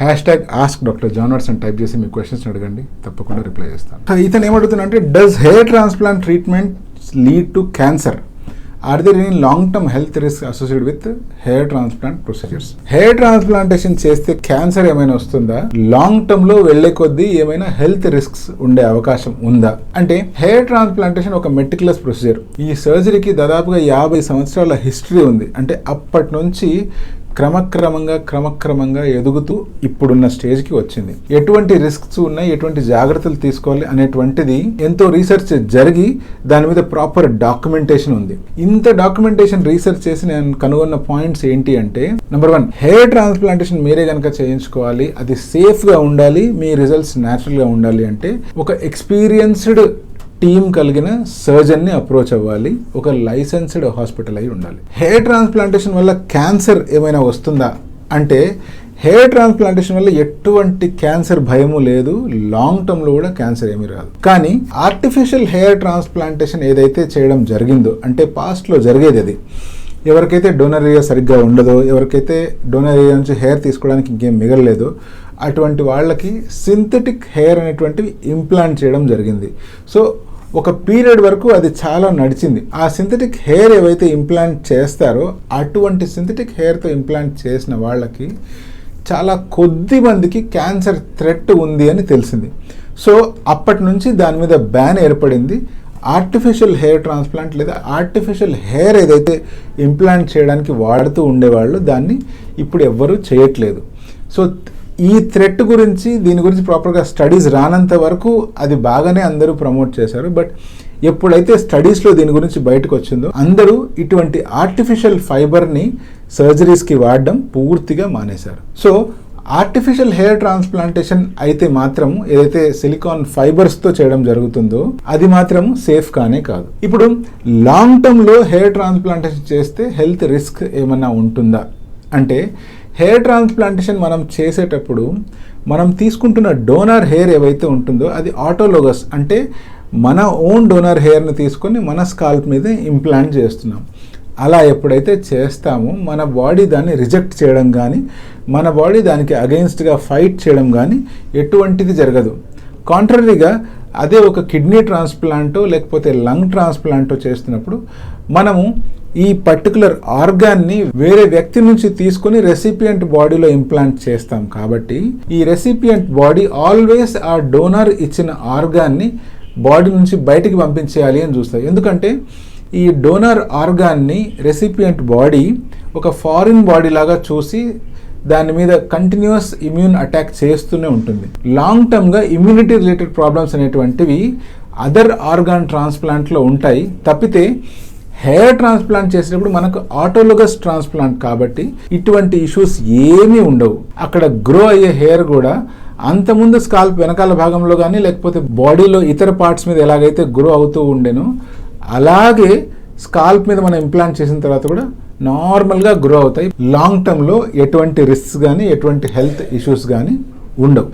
#AskDrJohnWatson అని type చేసి మీ questions అడగండి, తప్పకుండా రిప్లై చేస్తాను. ఇతను ఏమడుగుతున్నా అంటే, does hair transplant treatment lead to cancer? Are there any long term health risk associated with hair transplant procedures? Hair transplantation చేస్తే క్యాన్సర్ ఏమైనా వస్తుందా? లాంగ్ టర్మ్ లో వెళ్లే కొద్దీ ఏమైనా హెల్త్ రిస్క్స్ ఉండే అవకాశం ఉందా? అంటే హెయిర్ ట్రాన్స్ప్లాంటేషన్ ఒక మెటిక్యులస్ ప్రొసీజర్. ఈ సర్జరీకి దాదాపుగా 50 సంవత్సరాల హిస్టరీ ఉంది. అంటే అప్పటి నుంచి క్రమక్రమంగా ఎదుగుతూ ఇప్పుడున్న స్టేజ్కి వచ్చింది. ఎటువంటి రిస్క్స్ ఉన్నాయి, ఎటువంటి జాగ్రత్తలు తీసుకోవాలి అనేటువంటిది ఎంతో రీసెర్చ్ జరిగి దాని మీద ప్రాపర్ డాక్యుమెంటేషన్ ఉంది. ఇంత డాక్యుమెంటేషన్ రీసెర్చ్ చేసి నేను కనుగొన్న పాయింట్స్ ఏంటి అంటే, నెంబర్ 1, హెయిర్ ట్రాన్స్ప్లాంటేషన్ మీరే కనుక చేయించుకోవాలి, అది సేఫ్గా ఉండాలి, మీ రిజల్ట్స్ న్యాచురల్గా ఉండాలి అంటే ఒక ఎక్స్పీరియన్స్డ్ టీమ్ కలిగిన సర్జన్ని అప్రోచ్ అవ్వాలి, ఒక లైసెన్స్డ్ హాస్పిటల్ అయి ఉండాలి. హెయిర్ ట్రాన్స్ప్లాంటేషన్ వల్ల క్యాన్సర్ ఏమైనా వస్తుందా అంటే, హెయిర్ ట్రాన్స్ప్లాంటేషన్ వల్ల ఎటువంటి క్యాన్సర్ భయము లేదు, లాంగ్ టర్మ్లో కూడా క్యాన్సర్ ఏమీ రాదు. కానీ ఆర్టిఫిషియల్ హెయిర్ ట్రాన్స్ప్లాంటేషన్ ఏదైతే చేయడం జరిగిందో, అంటే పాస్ట్లో జరిగేది అది, ఎవరికైతే డోనర్ ఏరియా సరిగ్గా ఉండదో, ఎవరికైతే డోనర్ ఏరియా నుంచి హెయిర్ తీసుకోవడానికి ఇంకేం మిగలలేదో అటువంటి వాళ్ళకి సింథటిక్ హెయిర్ అనేటువంటివి ఇంప్లాంట్ చేయడం జరిగింది. సో ఒక పీరియడ్ వరకు అది చాలా నడిచింది. ఆ సింథటిక్ హెయిర్ ఏవైతే ఇంప్లాంట్ చేస్తారో అటువంటి సింథటిక్ హెయిర్తో ఇంప్లాంట్ చేసిన వాళ్ళకి చాలా కొద్ది మందికి క్యాన్సర్ థ్రెట్ ఉంది అని తెలిసింది. సో అప్పటి నుంచి దాని మీద బ్యాన్ ఏర్పడింది. ఆర్టిఫిషియల్ హెయిర్ ట్రాన్స్ప్లాంట్ లేదా ఆర్టిఫిషియల్ హెయిర్ ఏదైతే ఇంప్లాంట్ చేయడానికి వాడుతూ ఉండేవాళ్ళు దాన్ని ఇప్పుడు ఎవ్వరూ చేయట్లేదు. సో ఈ థ్రెట్ గురించి, దీని గురించి ప్రాపర్గా స్టడీస్ రానంత వరకు అది బాగానే అందరూ ప్రమోట్ చేశారు. బట్ ఎప్పుడైతే స్టడీస్లో దీని గురించి బయటకు వచ్చిందో అందరూ ఇటువంటి ఆర్టిఫిషియల్ ఫైబర్ని సర్జరీస్కి వాడడం పూర్తిగా మానేశారు. సో ఆర్టిఫిషియల్ హెయిర్ ట్రాన్స్ప్లాంటేషన్ అయితే మాత్రం ఏదైతే సిలికాన్ ఫైబర్స్తో చేయడం జరుగుతుందో అది మాత్రం సేఫ్ కానే కాదు. ఇప్పుడు లాంగ్ టర్మ్లో హెయిర్ ట్రాన్స్ప్లాంటేషన్ చేస్తే హెల్త్ రిస్క్ ఏమన్నా ఉంటుందా అంటే, హెయిర్ ట్రాన్స్ప్లాంటేషన్ మనం చేసేటప్పుడు మనం తీసుకుంటున్న డోనర్ హెయిర్ ఏవైతే ఉంటుందో అది ఆటోలోగస్, అంటే మన ఓన్ డోనర్ హెయిర్ని తీసుకొని మన స్కాల్ప్ మీద ఇంప్లాంట్ చేస్తున్నాం. అలా ఎప్పుడైతే చేస్తామో మన బాడీ దాన్ని రిజెక్ట్ చేయడం కానీ, మన బాడీ దానికి అగెయిన్స్ట్గా ఫైట్ చేయడం కానీ ఎటువంటిది జరగదు. కాంట్రరీగా అదే ఒక కిడ్నీ ట్రాన్స్ప్లాంటో లేకపోతే లంగ్ ట్రాన్స్ప్లాంటో చేస్తున్నప్పుడు మనము ఈ పర్టికులర్ ఆర్గాన్ని వేరే వ్యక్తి నుంచి తీసుకొని రెసిపియంట్ బాడీలో ఇంప్లాంట్ చేస్తాం. కాబట్టి ఈ రెసిపియంట్ బాడీ ఆల్వేస్ ఆ డోనర్ ఇచ్చిన ఆర్గాన్ని బాడీ నుంచి బయటికి పంపించేయాలి అని చూస్తారు. ఎందుకంటే ఈ డోనర్ ఆర్గాన్ని రెసిపియంట్ బాడీ ఒక ఫారిన్ బాడీ లాగా చూసి దాని మీద కంటిన్యూస్ ఇమ్యూన్ అటాక్ చేస్తూనే ఉంటుంది. లాంగ్ టర్మ్గా ఇమ్యూనిటీ రిలేటెడ్ ప్రాబ్లమ్స్ అనేటువంటివి అదర్ ఆర్గాన్ ట్రాన్స్ప్లాంట్లో ఉంటాయి. తప్పితే హెయిర్ ట్రాన్స్ప్లాంట్ చేసేటప్పుడు మనకు ఆటోలోగస్ ట్రాన్స్ప్లాంట్ కాబట్టి ఇటువంటి ఇష్యూస్ ఏమీ ఉండవు. అక్కడ గ్రో అయ్యే హెయిర్ కూడా అంతకుముందు స్కాల్ప్ వెనకాల భాగంలో కానీ లేకపోతే బాడీలో ఇతర పార్ట్స్ మీద ఎలాగైతే గ్రో అవుతూ ఉండేనో అలాగే స్కాల్ప్ మీద మనం ఇంప్లాంట్ చేసిన తర్వాత కూడా నార్మల్గా గ్రో అవుతాయి. లాంగ్ టర్మ్లో ఎటువంటి రిస్క్స్ కానీ ఎటువంటి హెల్త్ ఇష్యూస్ కానీ ఉండవు.